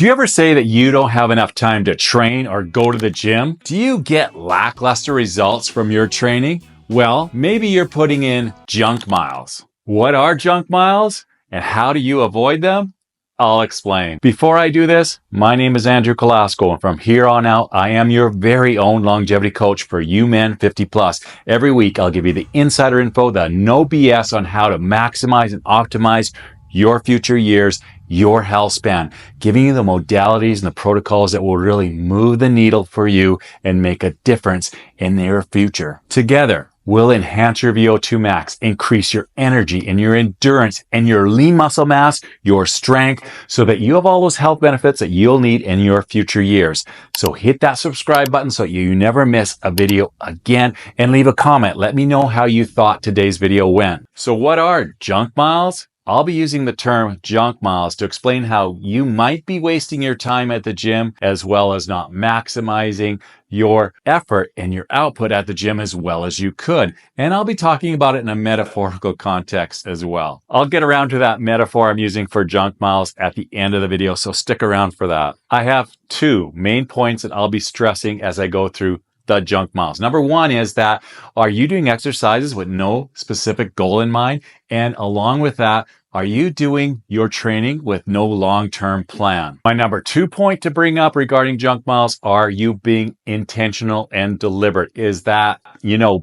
Do you ever say that you don't have enough time to train or go to the gym? Do you get lackluster results from your training? Well, maybe you're putting in junk miles. What are junk miles and how do you avoid them? I'll explain. Before I do this, my name is Andrew Kolasko, and from here on out, I am your very own longevity coach for you men 50 plus. Every week, I'll give you the insider info, the no BS on how to maximize and optimize your future years, your health span, giving you the modalities and the protocols that will really move the needle for you and make a difference in your future. Together, we'll enhance your VO2 max, increase your energy and your endurance and your lean muscle mass, your strength, so that you have all those health benefits that you'll need in your future years. So hit that subscribe button so you never miss a video again, and leave a comment. Let me know how you thought today's video went. So what are junk miles? I'll be using the term junk miles to explain how you might be wasting your time at the gym as well as not maximizing your effort and your output at the gym as well as you could. And I'll be talking about it in a metaphorical context as well. I'll get around to that metaphor I'm using for junk miles at the end of the video, so stick around for that. I have two main points that I'll be stressing as I go through the junk miles. Number one is that, are you doing exercises with no specific goal in mind? And along with that, are you doing your training with no long-term plan? My number 2 point to bring up regarding junk miles, are you being intentional and deliberate? Is that,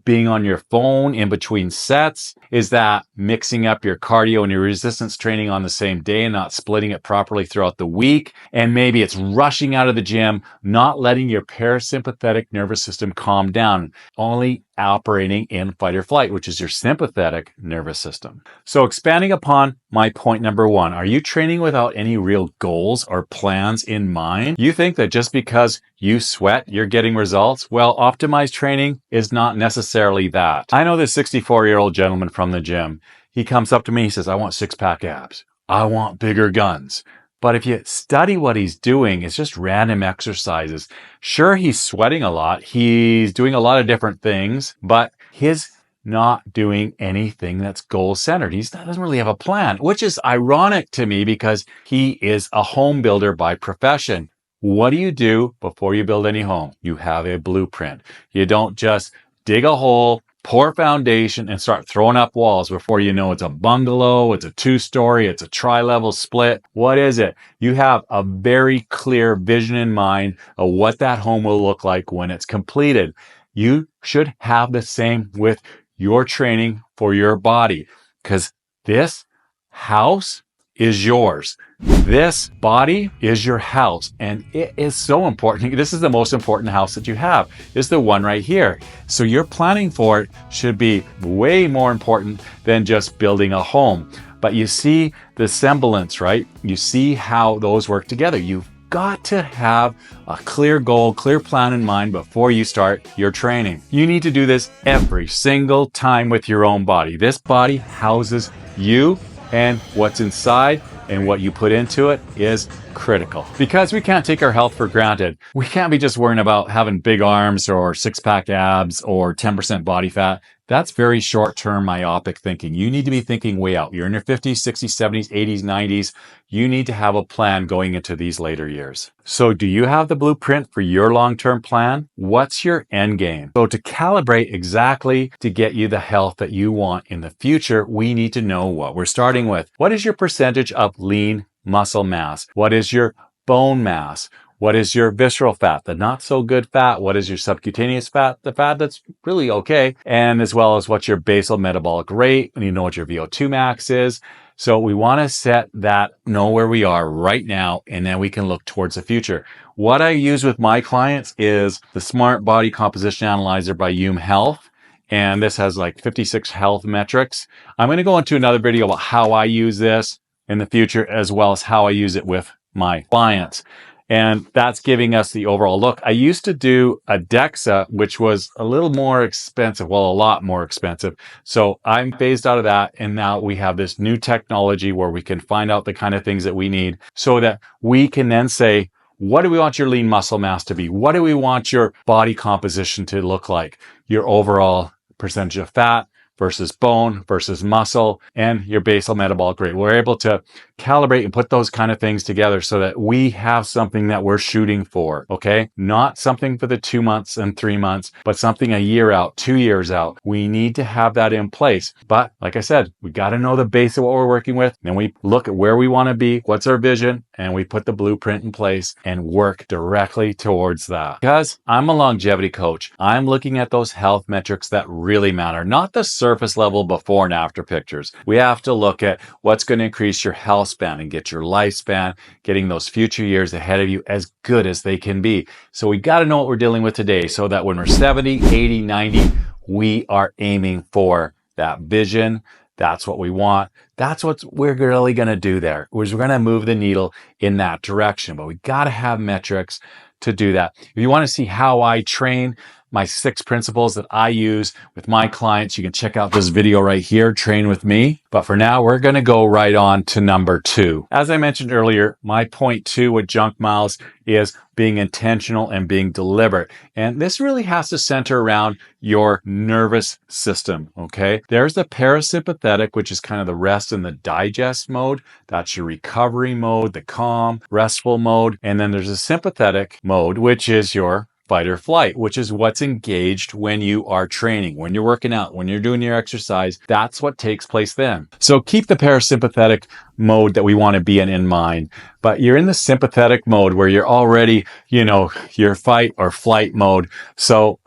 being on your phone in between sets? Is that mixing up your cardio and your resistance training on the same day and not splitting it properly throughout the week? And maybe it's rushing out of the gym, not letting your parasympathetic nervous system calm down, only operating in fight or flight, which is your sympathetic nervous system. So expanding upon my point number 1, are you training without any real goals or plans in mind? You think that just because you sweat, you're getting results? Well, optimized training is not necessarily that. I know this 64-year-old gentleman from the gym. He comes up to me, he says, I want 6-pack abs. I want bigger guns. But if you study what he's doing, it's just random exercises. Sure, he's sweating a lot. He's doing a lot of different things, but he's not doing anything that's goal-centered. He doesn't really have a plan, which is ironic to me because he is a home builder by profession. What do you do before you build any home? You have a blueprint. You don't just dig a hole, pour foundation, and start throwing up walls before you know it's a bungalow, it's a 2-story, it's a tri-level split. What is it? You have a very clear vision in mind of what that home will look like when it's completed. You should have the same with your training for your body, because this house is yours. This body is your house, and it is so important. This is the most important house that you have. It's the one right here. So your planning for it should be way more important than just building a home. But you see the semblance, right? You see how those work together. You've got to have a clear goal, clear plan in mind before you start your training. You need to do this every single time with your own body. This body houses you, and what's inside and what you put into it is critical. Because we can't take our health for granted. We can't be just worrying about having big arms or 6-pack abs or 10% body fat. That's very short-term myopic thinking. You need to be thinking way out. You're in your 50s, 60s, 70s, 80s, 90s. You need to have a plan going into these later years. So do you have the blueprint for your long-term plan? What's your end game? So to calibrate exactly to get you the health that you want in the future, we need to know what we're starting with. What is your percentage of lean muscle mass? What is your bone mass? What is your visceral fat, the not so good fat? What is your subcutaneous fat, the fat that's really okay? And as well as what's your basal metabolic rate, and you know what your VO2 max is. So we want to set that, know where we are right now, and then we can look towards the future. What I use with my clients is the Smart Body Composition Analyzer by Hume Health. And this has like 56 health metrics. I'm going to go into another video about how I use this in the future, as well as how I use it with my clients. And that's giving us the overall look. I used to do a DEXA, which was a little more expensive. Well, a lot more expensive. So I'm phased out of that. And now we have this new technology where we can find out the kind of things that we need so that we can then say, what do we want your lean muscle mass to be? What do we want your body composition to look like? Your overall percentage of fat, versus bone versus muscle and your basal metabolic rate. We're able to calibrate and put those kind of things together so that we have something that we're shooting for, okay? Not something for the 2 months and 3 months, but something a year out, 2 years out. We need to have that in place. But like I said, we got to know the base of what we're working with. Then we look at where we want to be, what's our vision, and we put the blueprint in place and work directly towards that. Because I'm a longevity coach, I'm looking at those health metrics that really matter, not the surface level before and after pictures. We have to look at what's going to increase your health span and get your lifespan, getting those future years ahead of you as good as they can be. So we got to know what we're dealing with today so that when we're 70, 80, 90, we are aiming for that vision. That's what we want. That's what we're really going to do there. We're going to move the needle in that direction, but we got to have metrics to do that. If you want to see how I train, my 6 principles that I use with my clients, you can check out this video right here, Train With Me. But for now, we're going to go right on to number 2. As I mentioned earlier, my point 2 with junk miles is being intentional and being deliberate. And this really has to center around your nervous system, okay? There's the parasympathetic, which is kind of the rest and the digest mode. That's your recovery mode, the calm, restful mode. And then there's a sympathetic mode, which is your fight or flight, which is what's engaged when you are training, when you're working out, when you're doing your exercise. That's what takes place then. So keep the parasympathetic mode that we want to be in mind. But you're in the sympathetic mode where you're already, your fight or flight mode. So,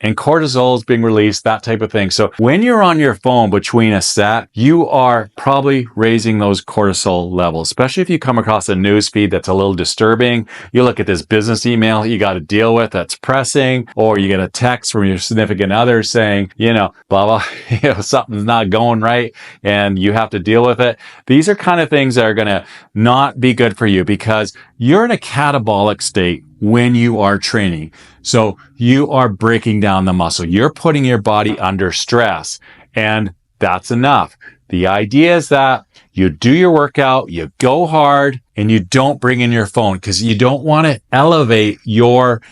and cortisol is being released, that type of thing. So when you're on your phone between a set, you are probably raising those cortisol levels, especially if you come across a news feed that's a little disturbing. You look at this business email you got to deal with that's pressing, or you get a text from your significant other saying, blah, blah, something's not going right and you have to deal with it. These are kind of things that are going to not be good for you because you're in a catabolic state when you are training. So you are breaking down the muscle. You're putting your body under stress, and that's enough. The idea is that you do your workout, you go hard, and you don't bring in your phone because you don't want to elevate your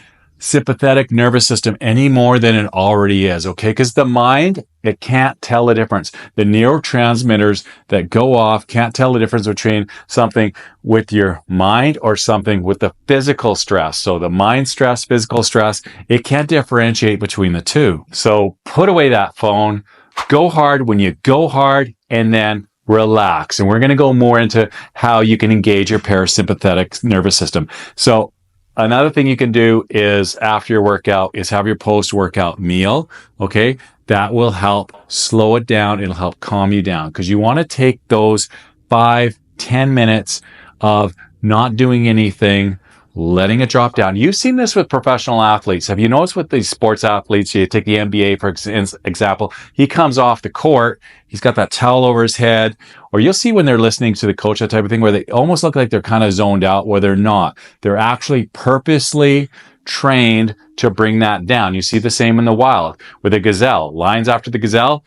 sympathetic nervous system any more than it already is, okay? Because the mind, it can't tell the difference. The neurotransmitters that go off can't tell the difference between something with your mind or something with the physical stress. So the mind stress, physical stress, it can't differentiate between the two. So put away that phone, go hard when you go hard, and then relax. And we're going to go more into how you can engage your parasympathetic nervous system. So another thing you can do is after your workout is have your post-workout meal, okay? That will help slow it down. It'll help calm you down because you want to take those 5-10 minutes of not doing anything, letting it drop down. You've seen this with professional athletes. Have you noticed with these sports athletes, you take the NBA, for example, he comes off the court, he's got that towel over his head, or you'll see when they're listening to the coach, that type of thing, where they almost look like they're kind of zoned out, where they're not. They're actually purposely trained to bring that down. You see the same in the wild with a gazelle. Lions after the gazelle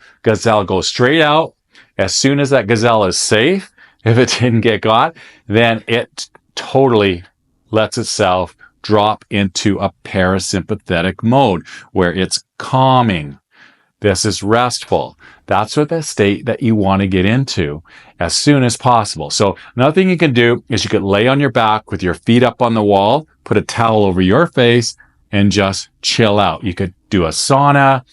goes straight out. As soon as that gazelle is safe, if it didn't get got, then it totally lets itself drop into a parasympathetic mode where it's calming. This is restful. That's what the state that you want to get into as soon as possible. So another thing you can do is you could lay on your back with your feet up on the wall, put a towel over your face, and just chill out. You could do a sauna.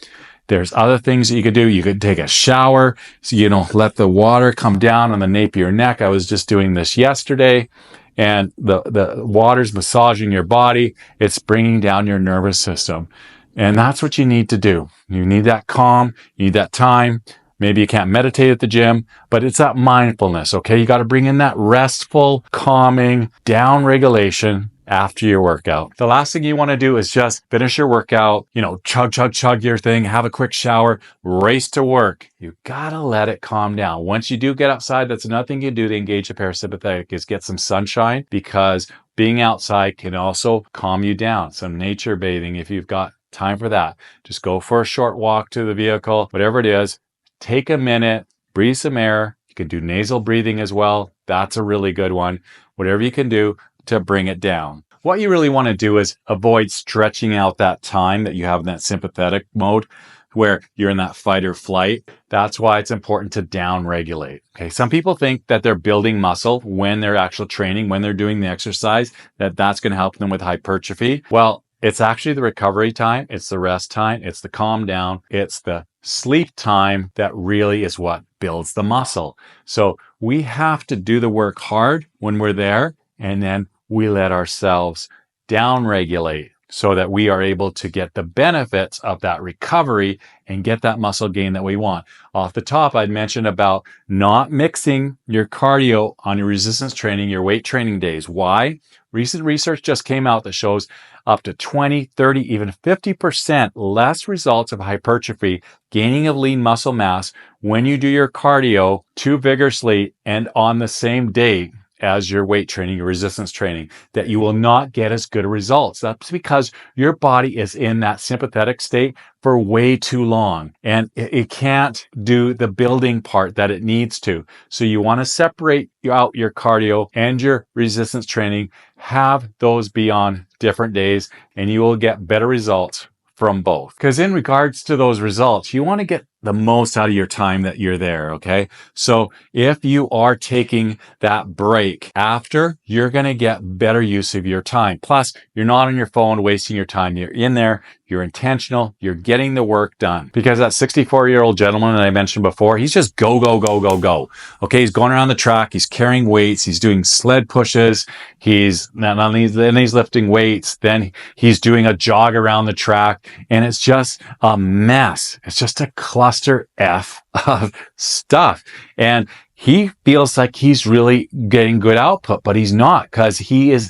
There's other things that you could do. You could take a shower. So, let the water come down on the nape of your neck. I was just doing this yesterday. And the water's massaging your body. It's bringing down your nervous system. And that's what you need to do. You need that calm. You need that time. Maybe you can't meditate at the gym, but it's that mindfulness, okay? You got to bring in that restful, calming, down regulation after your workout. The last thing you want to do is just finish your workout, chug your thing, have a quick shower, race to work. You got to let it calm down. Once you do get outside, that's another thing you do to engage the parasympathetic is get some sunshine because being outside can also calm you down. Some nature bathing if you've got time for that. Just go for a short walk to the vehicle, whatever it is. Take a minute, breathe some air. You can do nasal breathing as well. That's a really good one. Whatever you can do to bring it down. What you really want to do is avoid stretching out that time that you have in that sympathetic mode where you're in that fight or flight. That's why it's important to down regulate. Okay. Some people think that they're building muscle when they're actually training, when they're doing the exercise, that's going to help them with hypertrophy. Well, it's actually the recovery time. It's the rest time. It's the calm down. It's the sleep time that really is what builds the muscle. So we have to do the work hard when we're there, and then we let ourselves down regulate so that we are able to get the benefits of that recovery and get that muscle gain that we want. Off the top, I'd mentioned about not mixing your cardio on your resistance training, your weight training days. Why? Recent research just came out that shows up to 20, 30, even 50% less results of hypertrophy, gaining of lean muscle mass when you do your cardio too vigorously and on the same day as your weight training, your resistance training, that you will not get as good results. That's because your body is in that sympathetic state for way too long, and it can't do the building part that it needs to. So you want to separate out your cardio and your resistance training, have those be on different days, and you will get better results from both. Because in regards to those results, you want to get the most out of your time that you're there, okay? So if you are taking that break after, you're going to get better use of your time. Plus, you're not on your phone wasting your time. You're in there, you're intentional, you're getting the work done. Because that 64-year-old gentleman that I mentioned before, he's just go, go, go, go, go. Okay, he's going around the track, he's carrying weights, he's doing sled pushes, he's lifting weights, then he's doing a jog around the track, and it's just a mess. It's just a cluster F of stuff. And he feels like he's really getting good output, but he's not, because he's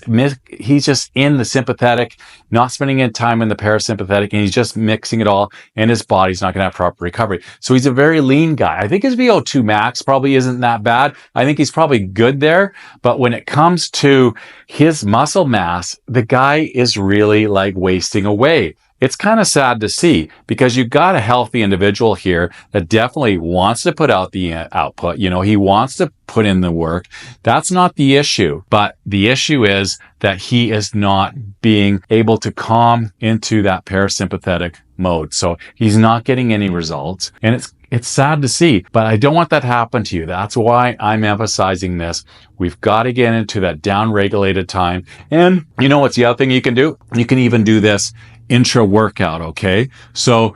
just in the sympathetic, not spending any time in the parasympathetic, and he's just mixing it all, and his body's not going to have proper recovery. So he's a very lean guy. I think his VO2 max probably isn't that bad. I think he's probably good there. But when it comes to his muscle mass, the guy is really like wasting away. It's kind of sad to see, because you've got a healthy individual here that definitely wants to put out the output. You know, he wants to put in the work. That's not the issue. But the issue is that he is not being able to calm into that parasympathetic mode. So he's not getting any results. And it's sad to see, but I don't want that to happen to you. That's why I'm emphasizing this. We've got to get into that down-regulated time. And you know what's the other thing you can do? You can even do this intra-workout, okay? So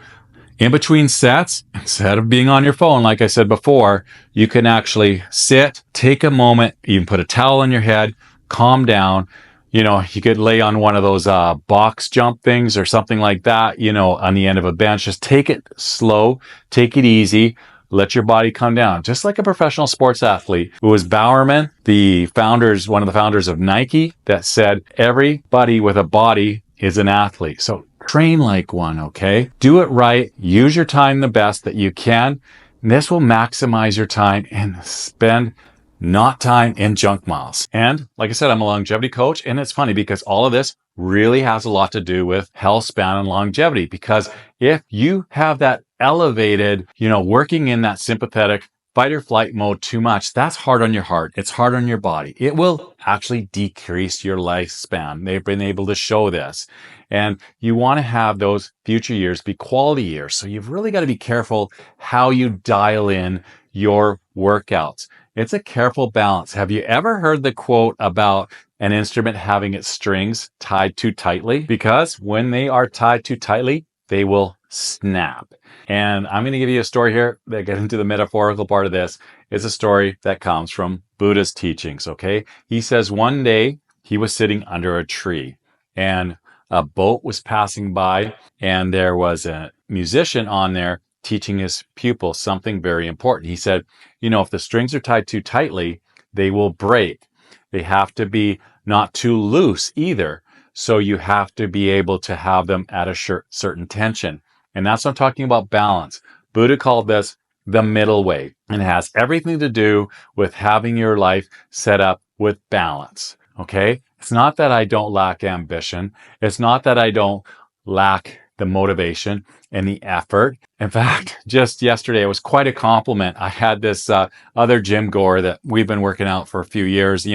in between sets, instead of being on your phone, like I said before, you can actually sit, take a moment, even put a towel on your head, calm down. You know, you could lay on one of those box jump things or something like that, you know, on the end of a bench. Just take it slow, take it easy, let your body come down. Just like a professional sports athlete. It was Bowerman, one of the founders of Nike, that said, everybody with a body is an athlete. So train like one, okay? Do it right. Use your time the best that you can. And this will maximize your time and spend not time in junk miles. And like I said, I'm a longevity coach, and it's funny because all of this really has a lot to do with health span and longevity. Because if you have that elevated, working in that sympathetic fight or flight mode too much, that's hard on your heart. It's hard on your body. It will actually decrease your lifespan. They've been able to show this. And you want to have those future years be quality years. So you've really got to be careful how you dial in your workouts. It's a careful balance. Have you ever heard the quote about an instrument having its strings tied too tightly? Because when they are tied too tightly, they will snap. And I'm going to give you a story here that gets into the metaphorical part of this. It's a story that comes from Buddha's teachings, okay? He says one day he was sitting under a tree and a boat was passing by, and there was a musician on there teaching his pupils something very important. He said, if the strings are tied too tightly, they will break. They have to be not too loose either. So you have to be able to have them at a certain tension. And that's what I'm talking about, balance. Buddha called this the middle way, and it has everything to do with having your life set up with balance. Okay? It's not that I don't lack ambition. It's not that I don't lack the motivation and the effort. In fact, just yesterday, it was quite a compliment. I had this other gym goer that we've been working out for a few years,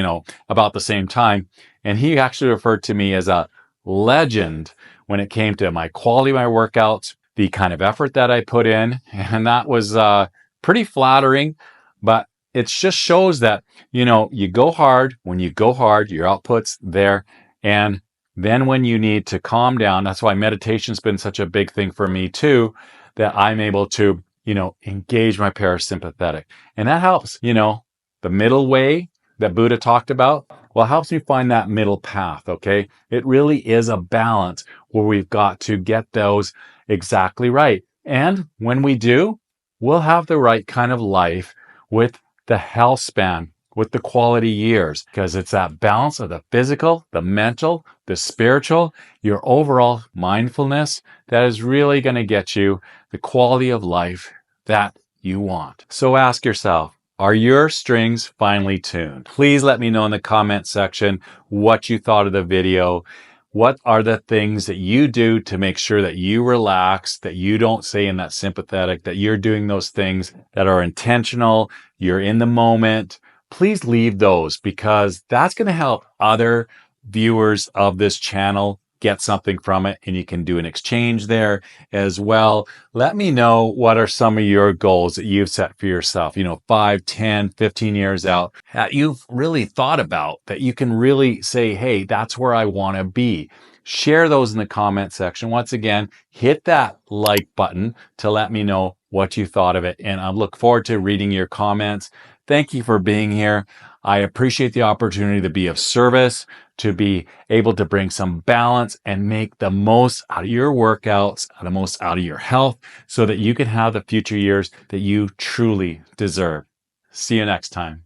about the same time. And he actually referred to me as a legend when it came to my quality of my workouts, the kind of effort that I put in. And that was pretty flattering, but it just shows that, you go hard. When you go hard, your output's there. And then when you need to calm down, that's why meditation's been such a big thing for me too, that I'm able to, engage my parasympathetic. And that helps, the middle way that Buddha talked about, well, it helps me find that middle path, okay? It really is a balance where we've got to get those exactly right. And when we do, we'll have the right kind of life with the health span, with the quality years, because it's that balance of the physical, the mental, the spiritual, your overall mindfulness that is really going to get you the quality of life that you want. So ask yourself, are your strings finely tuned? Please let me know in the comment section what you thought of the video. What are the things that you do to make sure that you relax, that you don't stay in that sympathetic, that you're doing those things that are intentional, you're in the moment? Please leave those, because that's going to help other viewers of this channel get something from it, and you can do an exchange there as well. Let me know what are some of your goals that you've set for yourself, 5, 10, 15 years out that you've really thought about, that you can really say, hey, that's where I want to be. Share those in the comment section. Once again, hit that like button to let me know what you thought of it. And I look forward to reading your comments. Thank you for being here. I appreciate the opportunity to be of service, to be able to bring some balance and make the most out of your workouts, the most out of your health, so that you can have the future years that you truly deserve. See you next time.